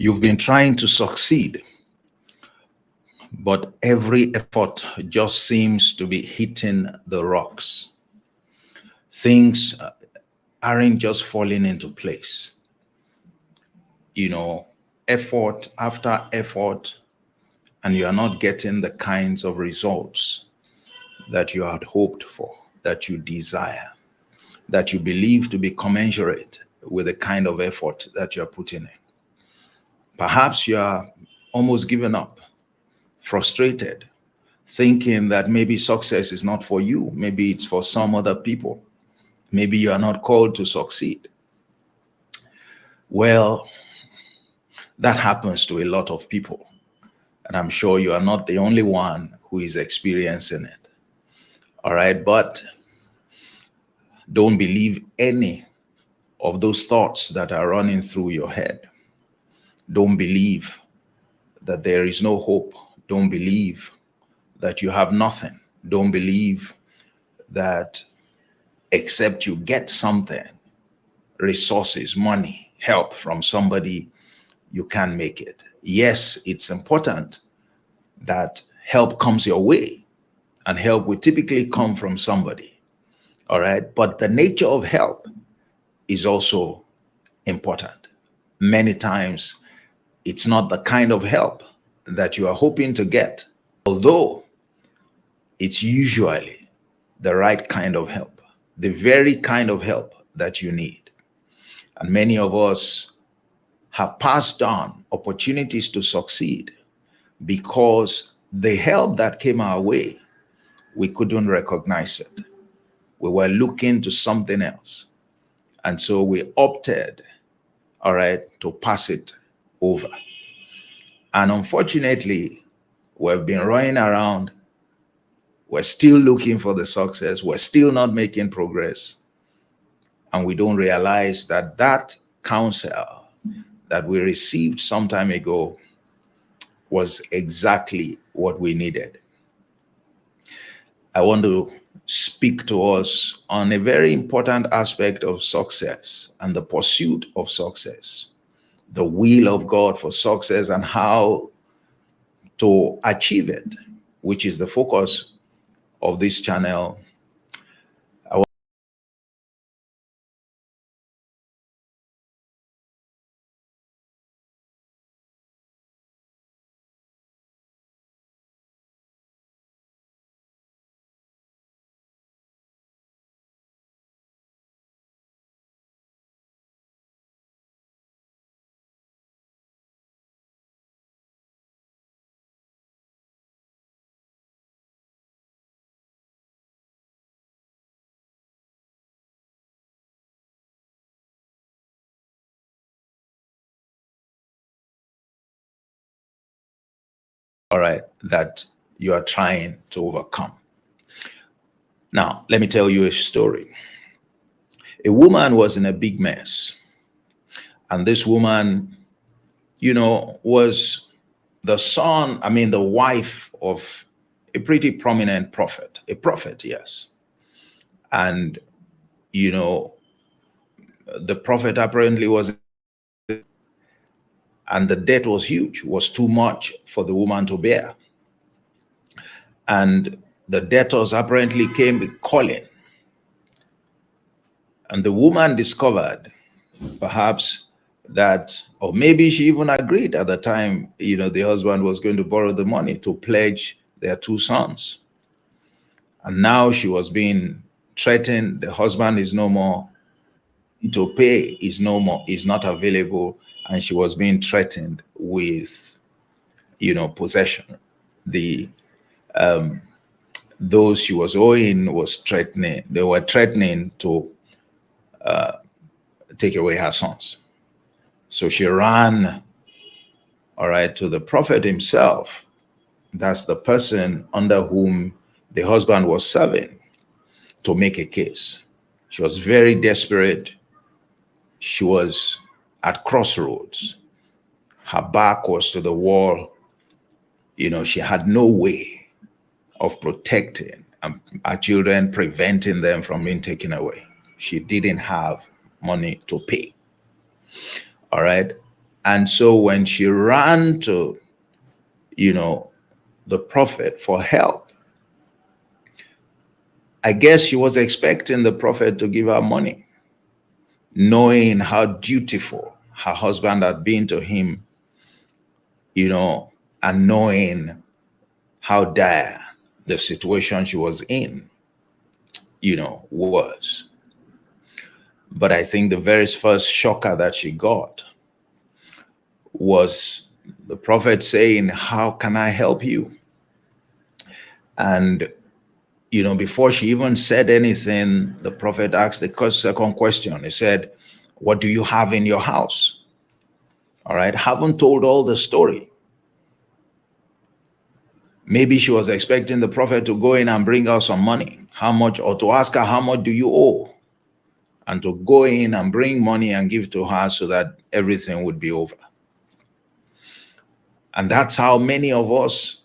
You've been trying to succeed, but every effort just seems to be hitting the rocks. Things aren't just falling into place. You know, effort after effort, and you are not getting the kinds of results that you had hoped for, that you desire, that you believe to be commensurate with the kind of effort that you're putting in. Perhaps you are almost given up, frustrated, thinking that maybe success is not for you, maybe it's for some other people, maybe you are not called to succeed. Well, that happens to a lot of people, and I'm sure you are not the only one who is experiencing it. All right, but don't believe any of those thoughts that are running through your head. Don't believe that there is no hope. Don't believe that you have nothing. Don't believe that except you get something, resources, money, help from somebody, you can make it. Yes, it's important that help comes your way, and help will typically come from somebody. All right. But the nature of help is also important. Many times, it's not the kind of help that you are hoping to get, although it's usually the right kind of help, the very kind of help that you need. And many of us have passed on opportunities to succeed because the help that came our way, we couldn't recognize it. We were looking to something else. And so we opted, all right, to pass it over. And unfortunately, we've been running around. We're still looking for the success. We're still not making progress. And we don't realize that that counsel that we received some time ago was exactly what we needed. I want to speak to us on a very important aspect of success and the pursuit of success, the will of God for success and how to achieve it, which is the focus of this channel. All right, that you are trying to overcome. Now, let me tell you a story. A woman was in a big mess, and this woman, was the wife of a pretty prominent prophet, yes. And, the prophet apparently was, and the debt was huge, was too much for the woman to bear. And the debtors apparently came calling. And the woman discovered perhaps that, or maybe she even agreed at the time, the husband was going to borrow the money to pledge their two sons. And now she was being threatened. The husband is no more, to pay is no more, is not available. And she was being threatened with, possession. Those she was owing they were threatening to take away her sons. So she ran, all right, to the prophet himself. That's the person under whom the husband was serving, to make a case. She was very desperate. She was at crossroads. Her back was to the wall. She had no way of protecting her children, preventing them from being taken away. She didn't have money to pay. All right. And so when she ran to, the prophet for help, I guess she was expecting the prophet to give her money, knowing how dutiful her husband had been to him, and knowing how dire the situation she was in, was. But I think the very first shocker that she got was the prophet saying, "How can I help you?" And, before she even said anything, the prophet asked the second question. He said, "What do you have in your house?" All right. Haven't told all the story. Maybe she was expecting the prophet to go in and bring out some money. How much? Or to ask her, "How much do you owe?" And to go in and bring money and give to her so that everything would be over. And that's how many of us,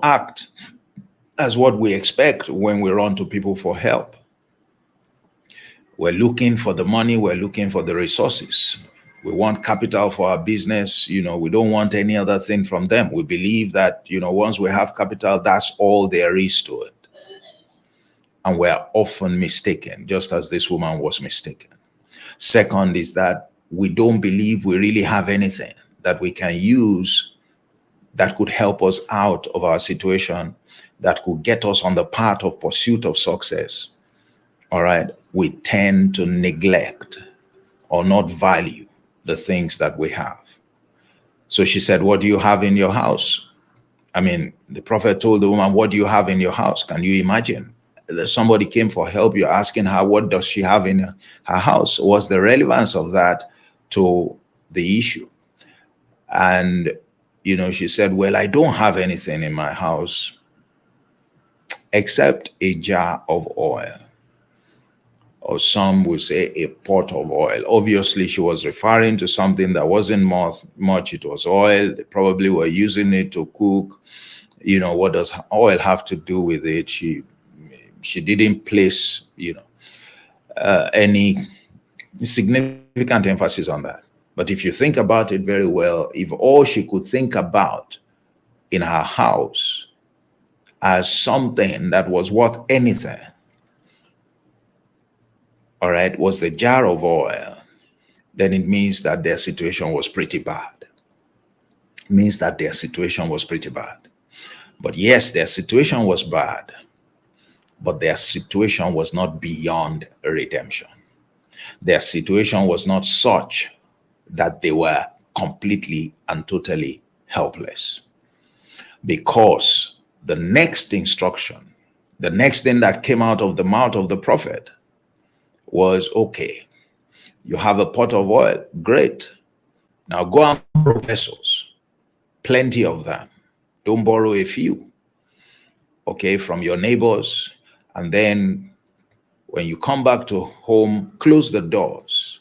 act, as what we expect when we run to people for help. We're looking for the money, we're looking for the resources. We want capital for our business. We don't want any other thing from them. We believe that, once we have capital, that's all there is to it. And we're often mistaken, just as this woman was mistaken. Second is that we don't believe we really have anything that we can use that could help us out of our situation, that could get us on the path of pursuit of success. All right. We tend to neglect or not value the things that we have. So she said, "What do you have in your house?" I mean, the prophet told the woman, "What do you have in your house?" Can you imagine? Somebody came for help. You're asking her, what does she have in her house? What's the relevance of that to the issue? And, she said, "Well, I don't have anything in my house except a jar of oil." Or some would say a pot of oil. Obviously, she was referring to something that wasn't much. It was oil. They probably were using it to cook. What does oil have to do with it? She didn't place, any significant emphasis on that. But if you think about it very well, if all she could think about in her house as something that was worth anything, all right, was the jar of oil, then it means that their situation was pretty bad. It means that their situation was pretty bad. But yes, their situation was bad, but their situation was not beyond redemption. Their situation was not such that they were completely and totally helpless. Because the next instruction, the next thing that came out of the mouth of the prophet was, "Okay, you have a pot of oil, great. Now go and borrow vessels, plenty of them. Don't borrow a few, okay, from your neighbors. And then when you come back to home, close the doors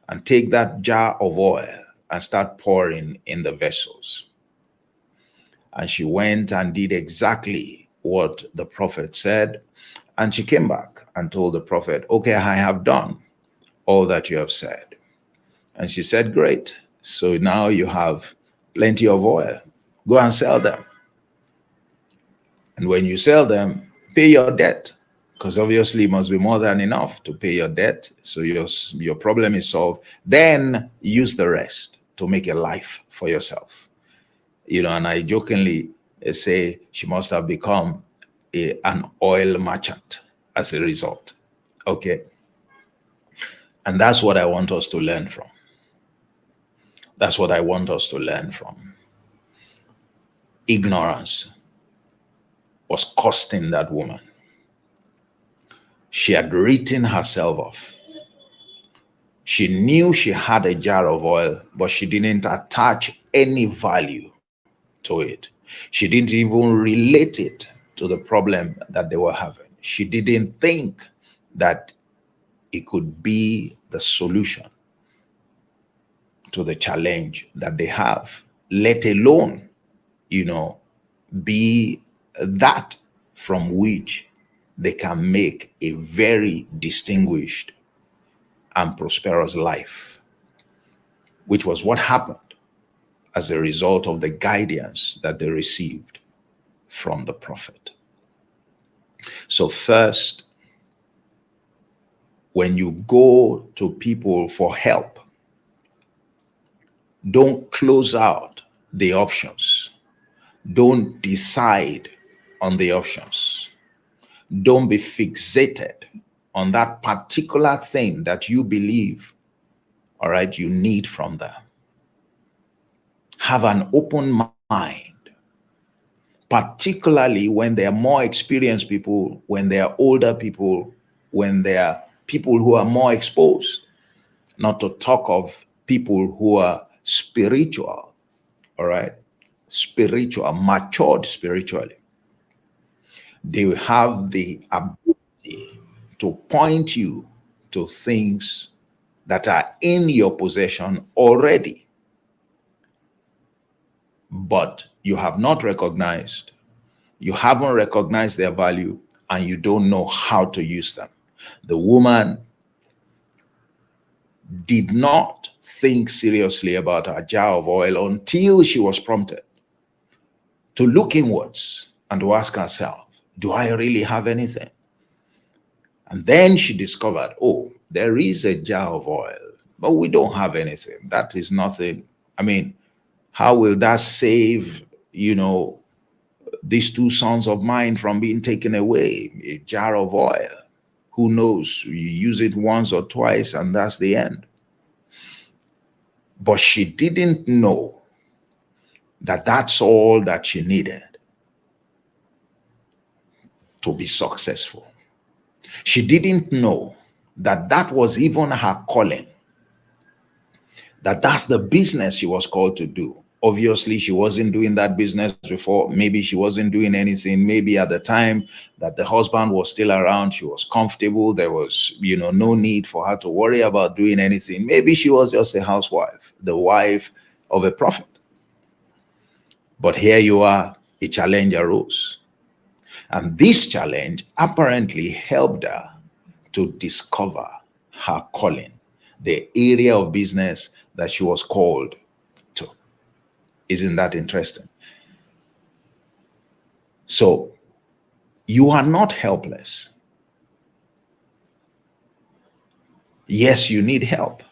and take that jar of oil and start pouring in the vessels." And she went and did exactly what the prophet said. And she came back and told the prophet, "Okay, I have done all that you have said." And she said, "Great. So now you have plenty of oil. Go and sell them. And when you sell them, pay your debt, because obviously it must be more than enough to pay your debt. So your problem is solved. Then use the rest to make a life for yourself." And I jokingly say she must have become an oil merchant as a result. Okay. And that's what I want us to learn from. That's what I want us to learn from. Ignorance was costing that woman. She had written herself off. She knew she had a jar of oil, but she didn't attach any value to it. She didn't even relate it to the problem that they were having. She didn't think that it could be the solution to the challenge that they have, let alone, be that from which they can make a very distinguished and prosperous life. which was what happened as a result of the guidance that they received from the prophet. So first, when you go to people for help, don't close out the options. Don't decide on the options. Don't be fixated on that particular thing that you believe, all right, you need from them. Have an open mind, particularly when they are more experienced people, when they are older people, when they are people who are more exposed, not to talk of people who are spiritual, all right, spiritual, matured spiritually. They have the ability to point you to things that are in your possession already, but you have not recognized, you haven't recognized their value, and you don't know how to use them. The woman did not think seriously about her jar of oil until she was prompted to look inwards and to ask herself, do I really have anything? And then she discovered, oh, there is a jar of oil, but we don't have anything. That is nothing. I mean, how will that save, these two sons of mine from being taken away? A jar of oil. Who knows? You use it once or twice and that's the end. But she didn't know that that's all that she needed to be successful. She didn't know that that was even her calling, that that's the business she was called to do. Obviously, she wasn't doing that business before. Maybe she wasn't doing anything. Maybe at the time that the husband was still around, she was comfortable. There was, no need for her to worry about doing anything. Maybe she was just a housewife, the wife of a prophet. But here you are, a challenge arose. And this challenge apparently helped her to discover her calling, the area of business that she was called to. Isn't that interesting? So you are not helpless. Yes, you need help,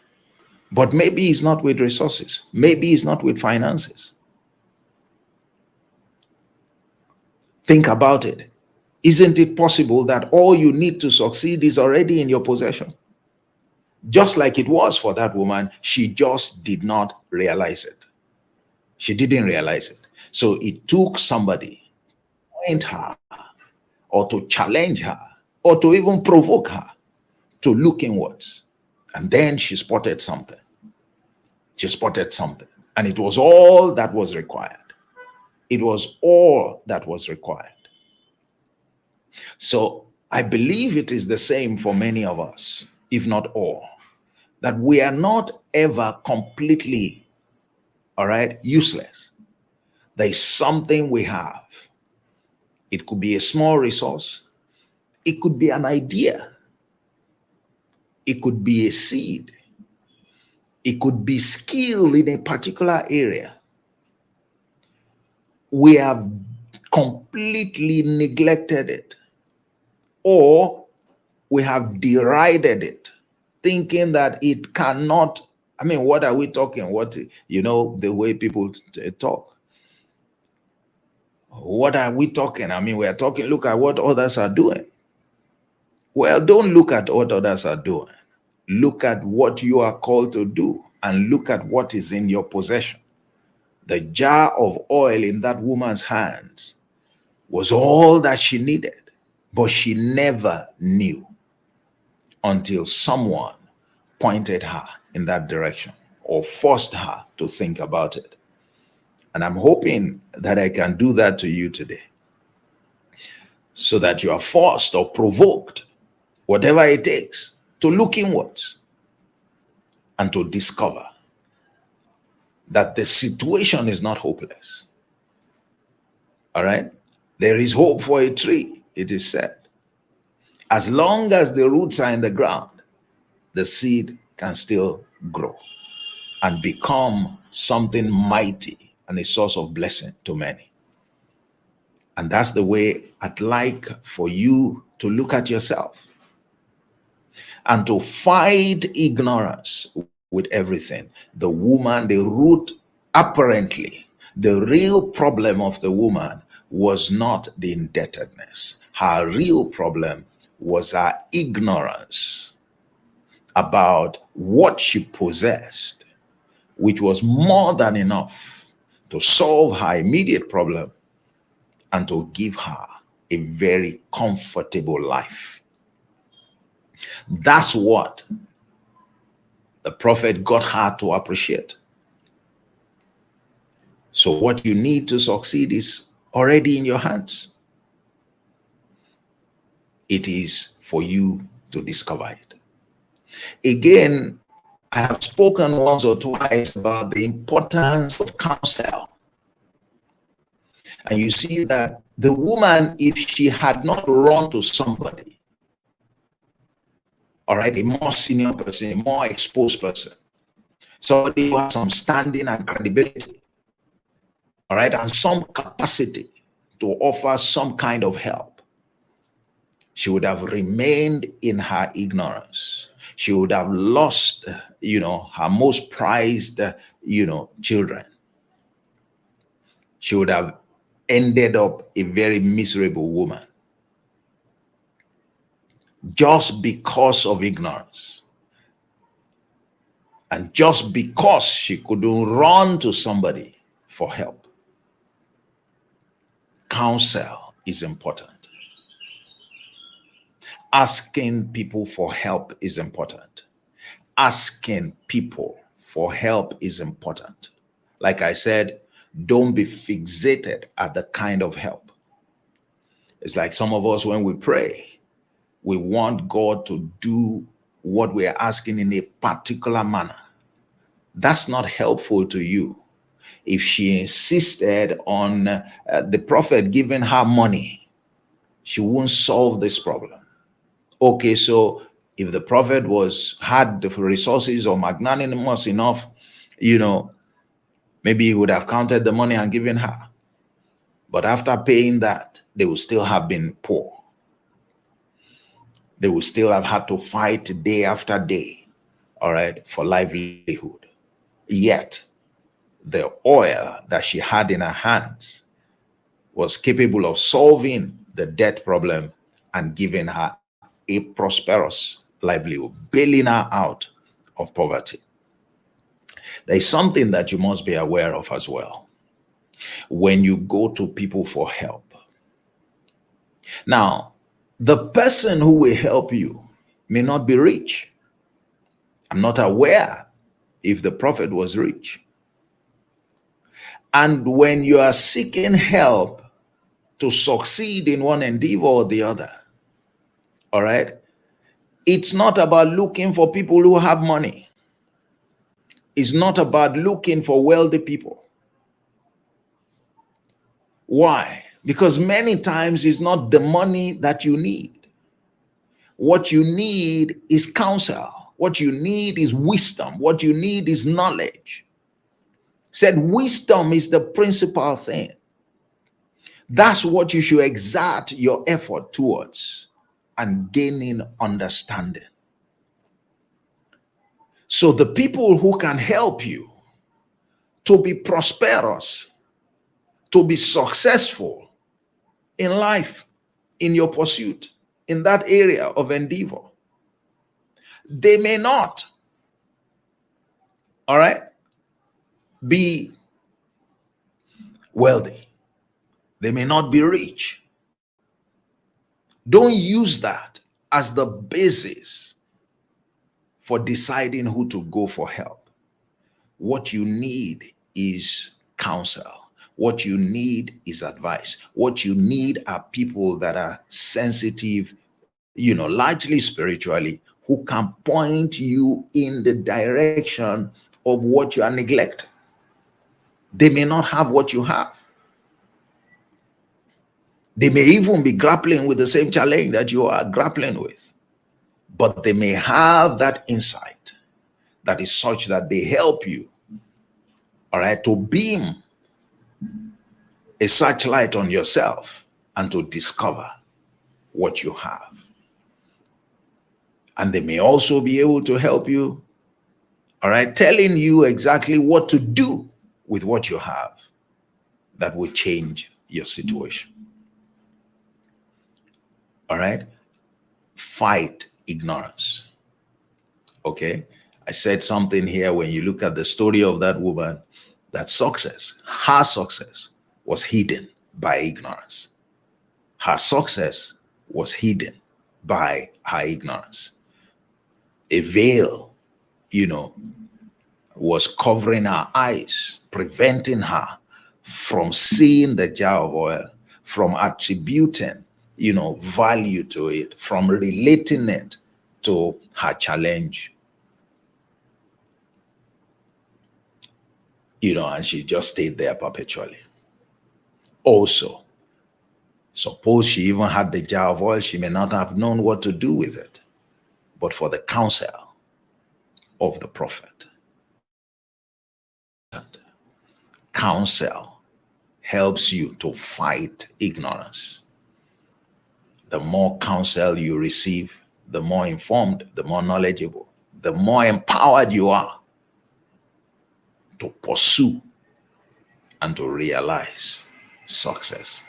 but maybe it's not with resources. Maybe it's not with finances. Think about it. Isn't it possible that all you need to succeed is already in your possession? Just like it was for that woman, she just did not realize it. She didn't realize it. So it took somebody to point her or to challenge her or to even provoke her to look inwards. And then she spotted something. She spotted something. And it was all that was required. It was all that was required. So I believe it is the same for many of us, if not all, that we are not ever completely, all right, useless. There is something we have. It could be a small resource. It could be an idea. It could be a seed. It could be skill in a particular area. We have completely neglected it, or we have derided it, thinking that it cannot. I mean, what are we talking? The way people talk. What are we talking? I mean, we are talking, look at what others are doing. Well, don't look at what others are doing. Look at what you are called to do and look at what is in your possession. The jar of oil in that woman's hands was all that she needed, but she never knew until someone pointed her in that direction or forced her to think about it. And I'm hoping that I can do that to you today, so that you are forced or provoked, whatever it takes, to look inwards and to discover that the situation is not hopeless. All right? There is hope for a tree, it is said. As long as the roots are in the ground, the seed can still grow. and become something mighty and a source of blessing to many. And that's the way I'd like for you to look at yourself and to fight ignorance with everything. The woman, the root, apparently, the real problem of the woman was not the indebtedness. Her real problem was her ignorance about what she possessed, which was more than enough to solve her immediate problem and to give her a very comfortable life. That's what the prophet got her to appreciate. So what you need to succeed is already in your hands. It is for you to discover it. Again, I have spoken once or twice about the importance of counsel. And you see that the woman, if she had not run to somebody, all right, a more senior person, a more exposed person, somebody who has some standing and credibility, all right, and some capacity to offer some kind of help, she would have remained in her ignorance. She would have lost, her most prized, children. She would have ended up a very miserable woman just because of ignorance. And just because she couldn't run to somebody for help. Counsel is important. Asking people for help is important. Asking people for help is important. Like I said, don't be fixated at the kind of help. It's like some of us, when we pray, we want God to do what we are asking in a particular manner. That's not helpful to you. If she insisted on the prophet giving her money, she won't solve this problem. Okay, so if the prophet had the resources or magnanimous enough, maybe he would have counted the money and given her. But after paying that, they would still have been poor. They would still have had to fight day after day, all right, for livelihood. Yet, the oil that she had in her hands was capable of solving the debt problem and giving her a prosperous livelihood, bailing her out of poverty. There is something that you must be aware of as well when you go to people for help. Now, the person who will help you may not be rich. I'm not aware if the prophet was rich. And when you are seeking help to succeed in one endeavor or the other, all right, it's not about looking for people who have money. It's not about looking for wealthy people. Why? Because many times it's not the money that you need. What you need is counsel. What you need is wisdom. What you need is knowledge. Said wisdom is the principal thing. That's what you should exert your effort towards, and gaining understanding. So the people who can help you to be prosperous, to be successful in life, in your pursuit, in that area of endeavor, they may not, all right, be wealthy. They may not be rich. Don't use that as the basis for deciding who to go for help. What you need is counsel. What you need is advice. What you need are people that are sensitive, largely spiritually, who can point you in the direction of what you are neglecting. They may not have what you have. They may even be grappling with the same challenge that you are grappling with, but they may have that insight. that is such that they help you, all right, to beam a searchlight on yourself and to discover what you have. And they may also be able to help you, all right, telling you exactly what to do with what you have that will change your situation. All right? Fight ignorance. Okay? I said something here when you look at the story of that woman, that success, her success was hidden by ignorance. Her success was hidden by her ignorance. A veil, was covering her eyes, preventing her from seeing the jar of oil, from attributing, value to it, from relating it to her challenge. And she just stayed there perpetually. Also, suppose she even had the jar of oil, she may not have known what to do with it, but for the counsel of the prophet. Counsel helps you to fight ignorance. The more counsel you receive, the more informed, the more knowledgeable, the more empowered you are to pursue and to realize success.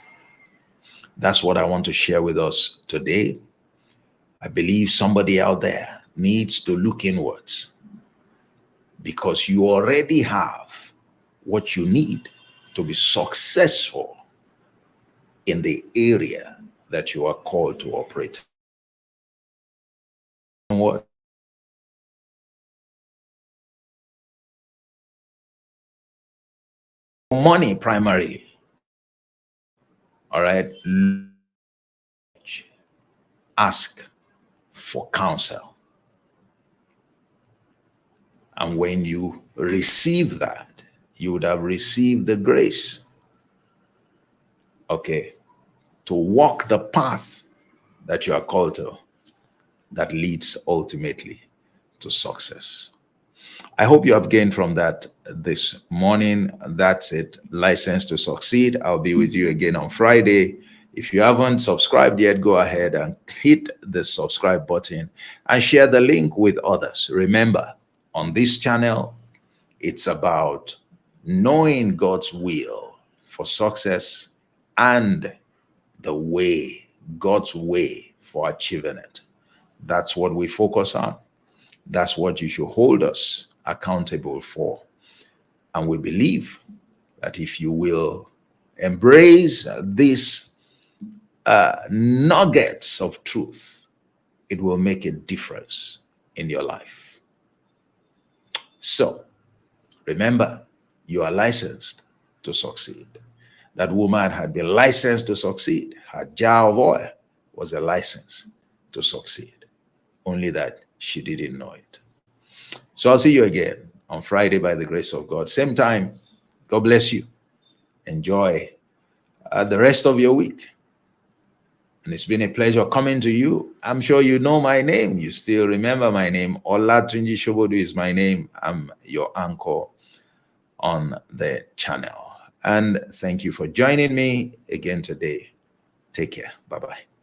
That's what I want to share with us today. I believe somebody out there needs to look inwards, because you already have what you need to be successful in the area that you are called to operate. What? Money primarily. All right. Ask for counsel. And when you receive that, you would have received the grace, okay, to walk the path that you are called to, that leads ultimately to success. I hope you have gained from that this morning. That's it. License to Succeed. I'll be with you again on Friday. If you haven't subscribed yet, go ahead and hit the subscribe button and share the link with others. Remember, on this channel, it's about knowing God's will for success and the way, God's way for achieving it. That's what we focus on. That's what you should hold us accountable for. And we believe that if you will embrace these nuggets of truth, it will make a difference in your life. So remember, you are licensed to succeed. That woman had been licensed to succeed. Her jar of oil was a license to succeed, only that she didn't know it. So I'll see you again on Friday by the grace of God. Same time. God bless you. Enjoy the rest of your week. And it's been a pleasure coming to you. I'm sure you know my name. You still remember my name. Olatunji Sobodu is my name. I'm your anchor on the channel. And thank you for joining me again today. Take care. Bye-bye.